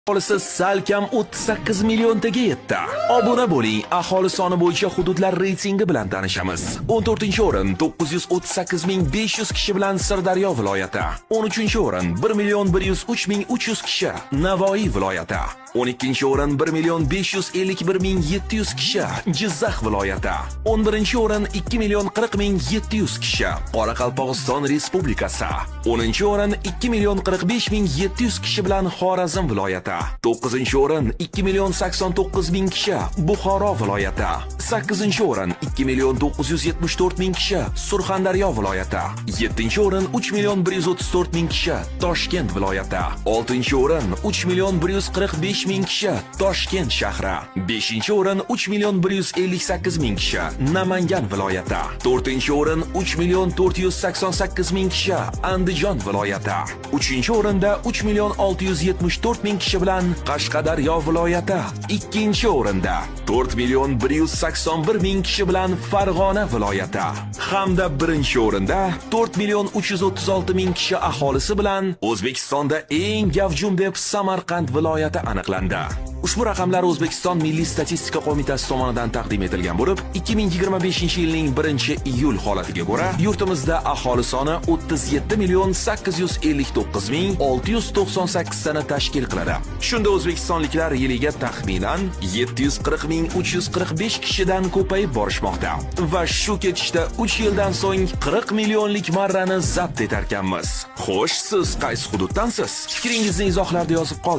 Aholisi salkam 38 milliontaga yetdi. Obuna bo'ling, aholi soni bo'yicha hududlar reytingi bilan tanishamiz. 14-o'rin 938.500 kishi bilan Sirdaryo viloyati. 13-o'rin 1.103.300 kishi Navoiy viloyati. 12-o'rin 1.551.700 kishi Jizzax viloyati. 11-o'rin 2.40.700 kishi Qoraqalpog'iston Respublikasi. 10-o'rin 2.45.700 kishi bilan Xorazm viloyati. 9-o'rin 2.089.000 kishi Buxoro viloyati. 8-o'rin 2.974.000 kishi Surxondaryo viloyati. 7-o'rin 3.134.000 kishi Toshkent viloyati. 6-o'rin 3.145.000 kishi Toshkent shahri. 5-o'rin 3.158.000 kishi Namangan viloyati. 4-o'rin 3.488.000 kishi Andijon viloyati. 3-o'rinda 3.674.000 kishi bilan Qashqadaryo viloyati. 2-o'rinda 4.181.000 kishi bilan Farg'ona viloyati. Hamda 1-o'rinda 4.336.000 kishi aholisi bilan O'zbekistonda eng gavjum deb Samarqand viloyati aniqlandi. Ushbu raqamlar O'zbekiston Milliy statistika qo'mitasi tomonidan taqdim etilgan bo'lib, 2025-yilning 1-iyul holatiga ko'ra, yurtimizda aholi soni 37.859.698 tani tashkil qiladi. Shunda o'zbekistonliklar yiliga taxminan 740.345 kishidan ko'payib borishmoqda. Va shu ketishda 3 yildan so'ng 40 millionlik marrani zabt etarkanmiz. Xo'sh, siz qaysi hududdansiz? Fikringizni izohlarda yozib qoldiring.